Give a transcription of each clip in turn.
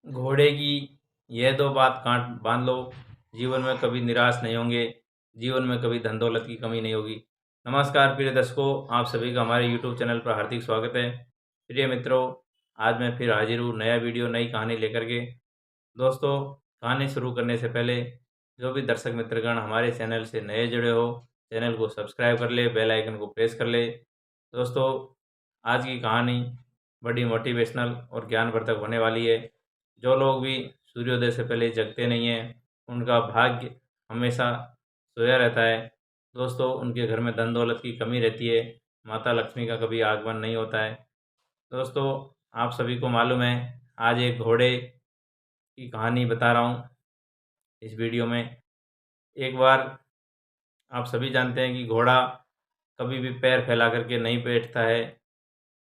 घोड़े की यह दो बात कांट बांध लो, जीवन में कभी निराश नहीं होंगे, जीवन में कभी धन दौलत की कमी नहीं होगी। नमस्कार प्रिय दर्शकों, आप सभी का हमारे यूट्यूब चैनल पर हार्दिक स्वागत है। प्रिय मित्रों, आज मैं फिर हाजिर हूँ नया वीडियो नई कहानी लेकर के। दोस्तों, कहानी शुरू करने से पहले जो भी दर्शक मित्रगण हमारे चैनल से नए जुड़े हो, चैनल को सब्सक्राइब कर ले, बेल आइकन को प्रेस कर ले। दोस्तों, आज की कहानी बड़ी मोटिवेशनल और ज्ञानवर्धक होने वाली है। जो लोग भी सूर्योदय से पहले जगते नहीं हैं, उनका भाग्य हमेशा सोया रहता है। दोस्तों, उनके घर में धन दौलत की कमी रहती है, माता लक्ष्मी का कभी आगमन नहीं होता है। दोस्तों, आप सभी को मालूम है, आज एक घोड़े की कहानी बता रहा हूँ इस वीडियो में। एक बार आप सभी जानते हैं कि घोड़ा कभी भी पैर फैला करके नहीं बैठता है,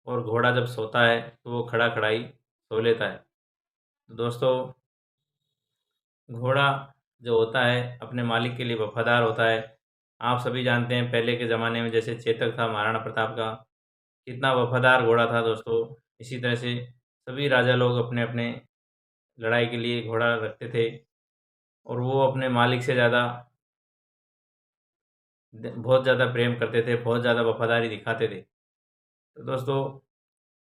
और घोड़ा जब सोता है तो वो खड़ा खड़ाई सो लेता है। तो दोस्तों, घोड़ा जो होता है अपने मालिक के लिए वफादार होता है। आप सभी जानते हैं पहले के ज़माने में जैसे चेतक था महाराणा प्रताप का, कितना वफादार घोड़ा था दोस्तों। इसी तरह से सभी राजा लोग अपने अपने लड़ाई के लिए घोड़ा रखते थे, और वो अपने मालिक से ज़्यादा बहुत ज़्यादा प्रेम करते थे, बहुत ज़्यादा वफादारी दिखाते थे। तो दोस्तों,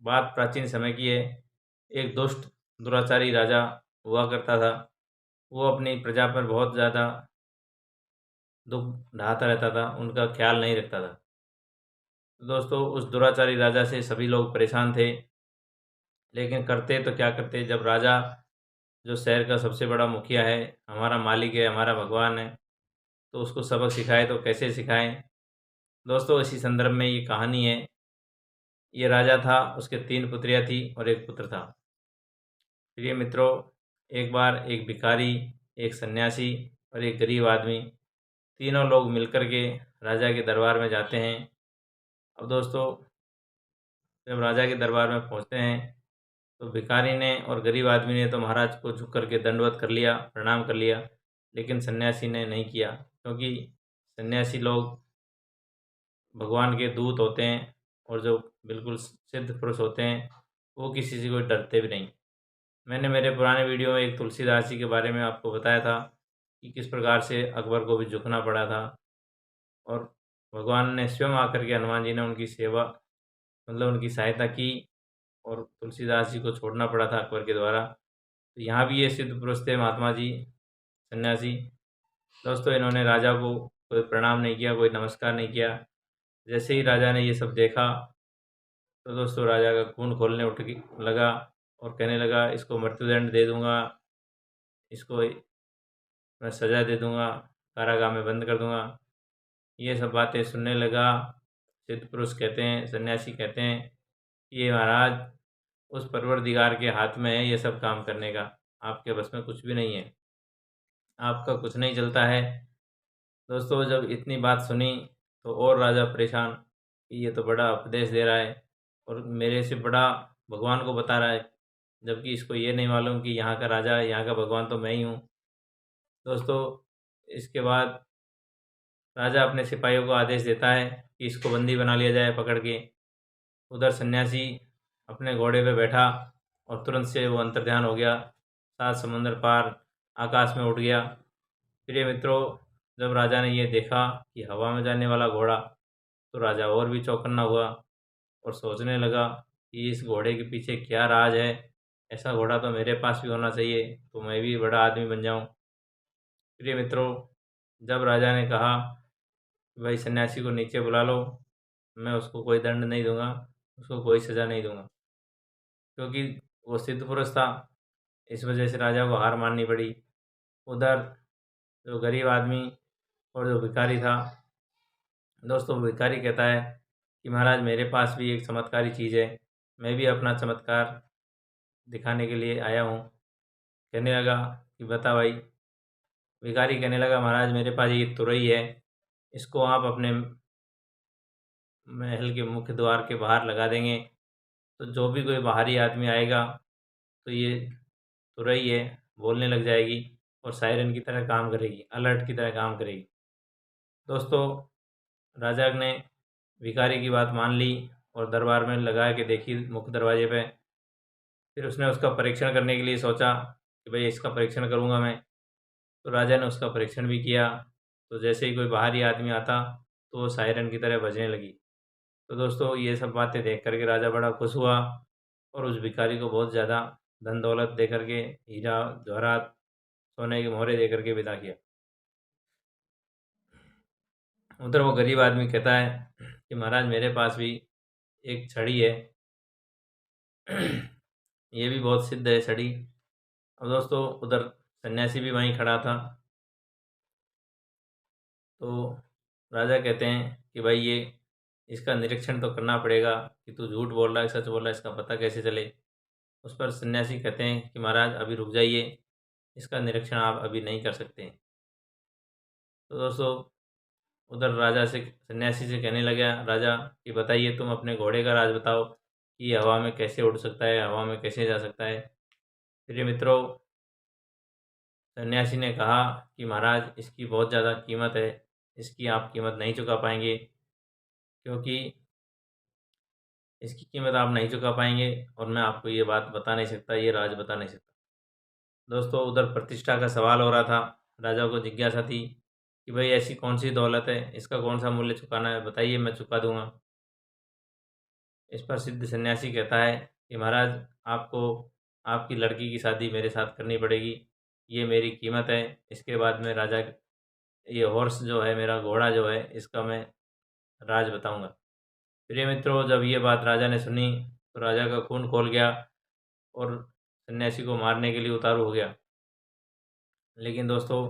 बात प्राचीन समय की है। एक दुष्ट दुराचारी राजा हुआ करता था। वो अपनी प्रजा पर बहुत ज़्यादा दुख ढाता रहता था, उनका ख्याल नहीं रखता था। तो दोस्तों, उस दुराचारी राजा से सभी लोग परेशान थे, लेकिन करते तो क्या करते, जब राजा जो शहर का सबसे बड़ा मुखिया है, हमारा मालिक है, हमारा भगवान है, तो उसको सबक सिखाए तो कैसे सिखाएं। दोस्तों, इसी संदर्भ में ये कहानी है। ये राजा था, उसके 3 पुत्रियाँ थी और एक पुत्र था। प्रिय मित्रों, एक बार एक भिखारी, एक सन्यासी और एक गरीब आदमी, तीनों लोग मिलकर के राजा के दरबार में जाते हैं। अब दोस्तों, जब राजा के दरबार में पहुंचते हैं तो भिखारी ने और गरीब आदमी ने तो महाराज को झुक करके दंडवत कर लिया, प्रणाम कर लिया, लेकिन सन्यासी ने नहीं किया, क्योंकि सन्यासी लोग भगवान के दूत होते हैं, और जो बिल्कुल सिद्ध पुरुष होते हैं, वो किसी से कोई डरते भी नहीं। मैंने मेरे पुराने वीडियो में एक तुलसीदास जी के बारे में आपको बताया था कि किस प्रकार से अकबर को भी झुकना पड़ा था, और भगवान ने स्वयं आकर के, हनुमान जी ने उनकी सेवा, मतलब उनकी सहायता की, और तुलसीदास जी को छोड़ना पड़ा था अकबर के द्वारा। तो यहाँ भी ये सिद्ध पुरुष थे महात्मा जी, सन्यासी। दोस्तों, इन्होंने राजा को कोई प्रणाम नहीं किया, कोई नमस्कार नहीं किया। जैसे ही राजा ने ये सब देखा, तो दोस्तों राजा का खून खोलने लगा, और कहने लगा, इसको मृत्युदंड दे दूंगा, इसको मैं सज़ा दे दूंगा, कारागाह में बंद कर दूंगा। ये सब बातें सुनने लगा। सिद्ध पुरुष कहते हैं, सन्यासी कहते हैं, ये महाराज, उस परवरदिगार के हाथ में है ये सब काम करने का, आपके बस में कुछ भी नहीं है, आपका कुछ नहीं चलता है। दोस्तों, जब इतनी बात सुनी तो और राजा परेशान कि ये तो बड़ा उपदेश दे रहा है, और मेरे से बड़ा भगवान को बता रहा है, जबकि इसको ये नहीं मालूम कि यहाँ का राजा, यहाँ का भगवान तो मैं ही हूँ। दोस्तों, इसके बाद राजा अपने सिपाहियों को आदेश देता है कि इसको बंदी बना लिया जाए पकड़ के। उधर सन्यासी अपने घोड़े पे बैठा, और तुरंत से वो अंतर्ध्यान हो गया, 7 समुंदर पार आकाश में उड़ गया। प्रिय मित्रों, जब राजा ने ये देखा कि हवा में जाने वाला घोड़ा, तो राजा और भी चौकन्ना हुआ, और सोचने लगा कि इस घोड़े के पीछे क्या राज है। ऐसा घोड़ा तो मेरे पास भी होना चाहिए, तो मैं भी बड़ा आदमी बन जाऊं। प्रिय मित्रों, जब राजा ने कहा कि भाई सन्यासी को नीचे बुला लो, मैं उसको कोई दंड नहीं दूंगा, उसको कोई सज़ा नहीं दूंगा, क्योंकि वो सिद्ध पुरुष था, इस वजह से राजा को हार माननी पड़ी। उधर जो गरीब आदमी और जो भिखारी था, दोस्तों भिखारी कहता है कि महाराज, मेरे पास भी एक चमत्कारी चीज़ है, मैं भी अपना चमत्कार दिखाने के लिए आया हूँ। कहने लगा कि बता भाई। भिखारी कहने लगा, महाराज मेरे पास ये तुरई है, इसको आप अपने महल के मुख्य द्वार के बाहर लगा देंगे, तो जो भी कोई बाहरी आदमी आएगा, तो ये तुरई है, बोलने लग जाएगी, और सायरन की तरह काम करेगी, अलर्ट की तरह काम करेगी। दोस्तों, राजा ने भिखारी की बात मान ली, और दरबार में लगा के देखी मुख्य दरवाजे पे। फिर उसने उसका परीक्षण करने के लिए सोचा कि भाई इसका परीक्षण करूँगा मैं। तो राजा ने उसका परीक्षण भी किया। तो जैसे ही कोई बाहरी आदमी आता तो वो सायरन की तरह बजने लगी। तो दोस्तों ये सब बातें देख कर के राजा बड़ा खुश हुआ और उस भिखारी को बहुत ज़्यादा धन दौलत दे कर के, हीरा जवाहरात, सोने के मोहरे दे कर के विदा किया। उधर वो गरीब आदमी कहता है कि महाराज मेरे पास भी एक छड़ी है। ये भी बहुत सिद्ध है छड़ी। अब दोस्तों उधर सन्यासी भी वहीं खड़ा था। तो राजा कहते हैं कि भाई ये इसका निरीक्षण तो करना पड़ेगा कि तू झूठ बोल रहा है सच बोल रहा है, इसका पता कैसे चले। उस पर सन्यासी कहते हैं कि महाराज अभी रुक जाइए, इसका निरीक्षण आप अभी नहीं कर सकते। तो दोस्तों उधर राजा से सन्यासी से कहने लगा राजा कि बताइए तुम अपने घोड़े का राज बताओ कि ये हवा में कैसे उड़ सकता है, हवा में कैसे जा सकता है। प्रिय मित्रों, सन्यासी ने कहा कि महाराज इसकी बहुत ज़्यादा कीमत है, इसकी आप कीमत नहीं चुका पाएंगे, क्योंकि इसकी कीमत आप नहीं चुका पाएंगे और मैं आपको ये बात बता नहीं सकता, ये राज बता नहीं सकता। दोस्तों उधर प्रतिष्ठा का सवाल हो रहा था। राजा को जिज्ञासा थी कि भाई ऐसी कौन सी दौलत है, इसका कौन सा मूल्य चुकाना है, बताइए मैं चुका दूंगा। इस पर सिद्ध सन्यासी कहता है कि महाराज आपको आपकी लड़की की शादी मेरे साथ करनी पड़ेगी, ये मेरी कीमत है। इसके बाद में राजा ये हॉर्स जो है, मेरा घोड़ा जो है, इसका मैं राज बताऊंगा। प्रिय मित्रों, जब ये बात राजा ने सुनी तो राजा का खून खौल गया और सन्यासी को मारने के लिए उतारू हो गया। लेकिन दोस्तों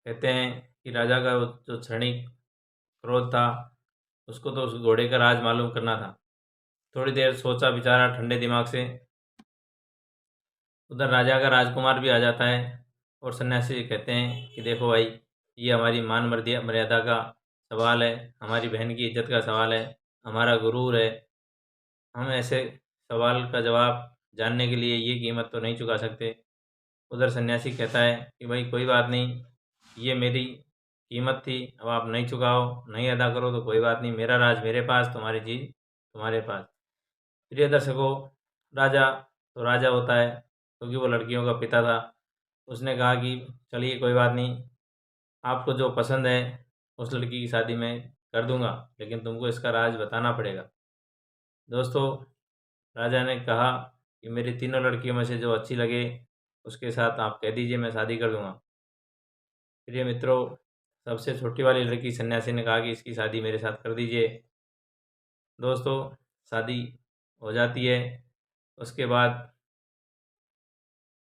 कहते हैं कि राजा का जो क्षणिक क्रोध था, उसको तो उस घोड़े का राज मालूम करना था। थोड़ी देर सोचा विचारा ठंडे दिमाग से। उधर राजा का राजकुमार भी आ जाता है और सन्यासी कहते हैं कि देखो भाई, ये हमारी मान मर्यादा का सवाल है, हमारी बहन की इज्जत का सवाल है, हमारा गुरूर है। हम ऐसे सवाल का जवाब जानने के लिए ये कीमत तो नहीं चुका सकते। उधर सन्यासी कहता है कि भाई कोई बात नहीं, ये मेरी कीमत थी, अब आप नहीं चुकाओ, नहीं अदा करो तो कोई बात नहीं, मेरा राज मेरे पास, तुम्हारी चीज़ तुम्हारे पास। प्रिय दर्शकों, राजा तो राजा होता है क्योंकि वो लड़कियों का पिता था। उसने कहा कि चलिए कोई बात नहीं, आपको जो पसंद है उस लड़की की शादी मैं कर दूंगा, लेकिन तुमको इसका राज बताना पड़ेगा। दोस्तों राजा ने कहा कि मेरी तीनों लड़कियों में से जो अच्छी लगे उसके साथ आप कह दीजिए, मैं शादी कर दूंगा। प्रिय मित्रों, सबसे छोटी वाली लड़की सन्यासी ने कहा कि इसकी शादी मेरे साथ कर दीजिए। दोस्तों शादी हो जाती है। उसके बाद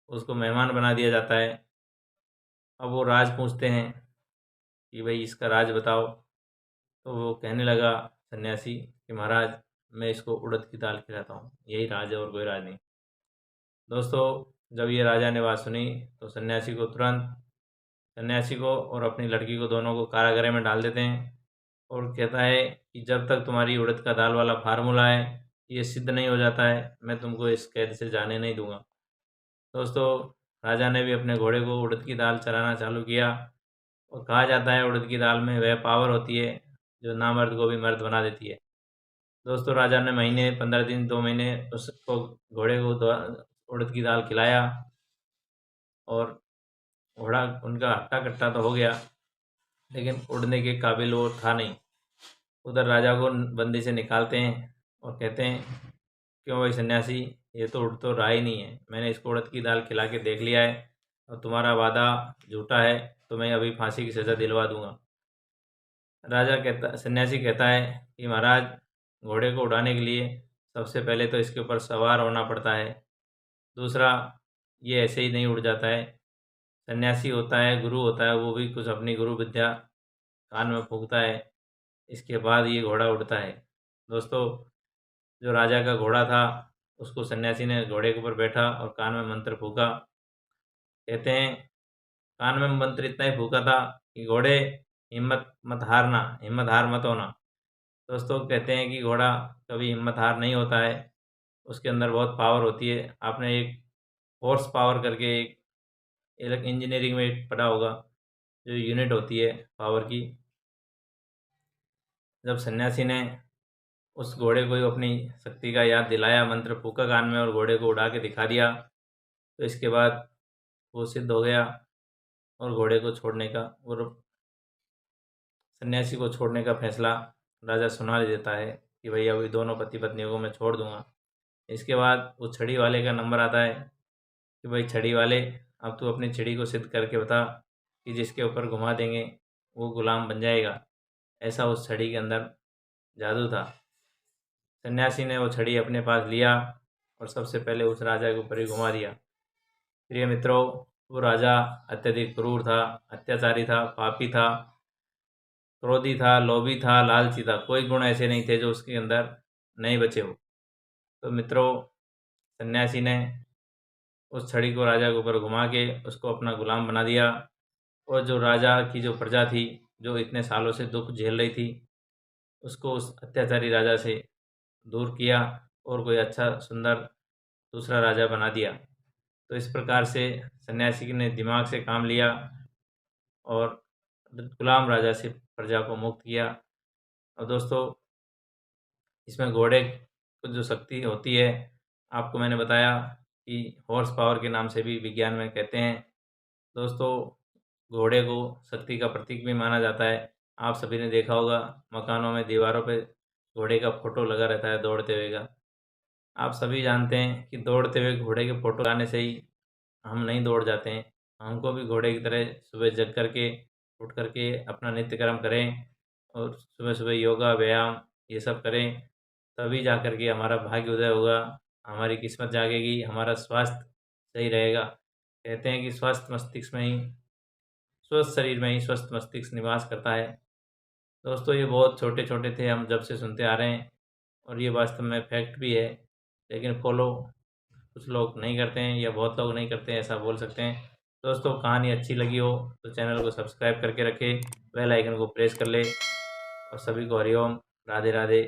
उसको मेहमान बना दिया जाता है। अब वो राज पूछते हैं कि भाई इसका राज बताओ। तो वो कहने लगा सन्यासी कि महाराज मैं इसको उड़द की दाल खिलाता हूँ, यही राज है और कोई राज नहीं। दोस्तों जब ये राजा ने बात सुनी तो सन्यासी को और अपनी लड़की को दोनों को कारागृह में डाल देते हैं और कहता है कि जब तक तुम्हारी उड़द का दाल वाला फार्मूला है ये सिद्ध नहीं हो जाता है, मैं तुमको इस कैद से जाने नहीं दूंगा। दोस्तों राजा ने भी अपने घोड़े को उड़द की दाल चलाना चालू किया और कहा जाता है उड़द की दाल में वह पावर होती है जो नामर्द को भी मर्द बना देती है। दोस्तों राजा ने महीने 15 दिन 2 महीने उसको घोड़े को उड़द की दाल खिलाया और घोड़ा उनका हट्टा कट्टा तो हो गया, लेकिन उड़ने के काबिल वो था नहीं। उधर राजा को बंदी से निकालते हैं और कहते हैं क्यों भाई सन्यासी, ये तो उड़ तो रहा ही नहीं है, मैंने इसको उड़द की दाल खिला के देख लिया है और तुम्हारा वादा झूठा है, तो मैं अभी फांसी की सज़ा दिलवा दूंगा। सन्यासी कहता है कि महाराज घोड़े को उड़ाने के लिए सबसे पहले तो इसके ऊपर सवार होना पड़ता है, दूसरा ये ऐसे ही नहीं उड़ जाता है। सन्यासी होता है, गुरु होता है, वो भी कुछ अपनी गुरु विद्या कान में फूंकता है, इसके बाद ये घोड़ा उड़ता है। दोस्तों जो राजा का घोड़ा था उसको सन्यासी ने घोड़े के ऊपर बैठा और कान में मंत्र फूंका। कहते हैं कान में मंत्र इतना ही फूंका था कि घोड़े हिम्मत मत हारना, हिम्मत हार मत होना। दोस्तों कहते हैं कि घोड़ा कभी हिम्मत हार नहीं होता है, उसके अंदर बहुत पावर होती है। आपने एक हॉर्स पावर करके एक इंजीनियरिंग में पढ़ा होगा, जो यूनिट होती है पावर की। जब सन्यासी ने उस घोड़े को ही अपनी शक्ति का याद दिलाया, मंत्र फूका कान में और घोड़े को उड़ा के दिखा दिया। तो इसके बाद वो सिद्ध हो गया और घोड़े को छोड़ने का और सन्यासी को छोड़ने का फैसला राजा सुना देता है कि भैया अभी दोनों पति पत्नियों को मैं छोड़ दूंगा। इसके बाद वो छड़ी वाले का नंबर आता है कि भाई छड़ी वाले, अब तू अपनी छड़ी को सिद्ध करके बता कि जिसके ऊपर घुमा देंगे वो गुलाम बन जाएगा। ऐसा उस छड़ी के अंदर जादू था। सन्यासी ने वो छड़ी अपने पास लिया और सबसे पहले उस राजा के ऊपर ही घुमा दिया। प्रिय मित्रों, वो राजा अत्यधिक क्रूर था, अत्याचारी था, पापी था, क्रोधी था, लोभी था, लालची था। कोई गुण ऐसे नहीं थे जो उसके अंदर नहीं बचे हो। तो मित्रों, सन्यासी ने उस छड़ी को राजा के ऊपर घुमा के उसको अपना गुलाम बना दिया और जो राजा की जो प्रजा थी, जो इतने सालों से दुख झेल रही थी, उसको उस अत्याचारी राजा से दूर किया और कोई अच्छा सुंदर दूसरा राजा बना दिया। तो इस प्रकार से सन्यासी ने दिमाग से काम लिया और गुलाम राजा से प्रजा को मुक्त किया। और दोस्तों, इसमें घोड़े को जो शक्ति होती है, आपको मैंने बताया कि हॉर्स पावर के नाम से भी विज्ञान में कहते हैं। दोस्तों, घोड़े को शक्ति का प्रतीक भी माना जाता है। आप सभी ने देखा होगा मकानों में दीवारों पे घोड़े का फोटो लगा रहता है दौड़ते हुए का। आप सभी जानते हैं कि दौड़ते हुए घोड़े के फोटो लगाने से ही हम नहीं दौड़ जाते हैं। हमको भी घोड़े की तरह सुबह जग करके उठ करके अपना नित्य कर्म करें और सुबह सुबह योगा व्यायाम ये सब करें, तभी जा कर के हमारा भाग्य उदय होगा, हमारी किस्मत जागेगी, हमारा स्वास्थ्य सही रहेगा। कहते हैं कि स्वस्थ मस्तिष्क में ही, स्वस्थ शरीर में ही स्वस्थ मस्तिष्क निवास करता है। दोस्तों, ये बहुत छोटे छोटे थे, हम जब से सुनते आ रहे हैं और ये वास्तव में फैक्ट भी है, लेकिन फॉलो कुछ लोग नहीं करते हैं या बहुत लोग नहीं करते हैं, ऐसा बोल सकते हैं। दोस्तों, कहानी अच्छी लगी हो तो चैनल को सब्सक्राइब करके रखें, बेल आइकन को प्रेस कर ले और सभी को हरिओम, राधे राधे।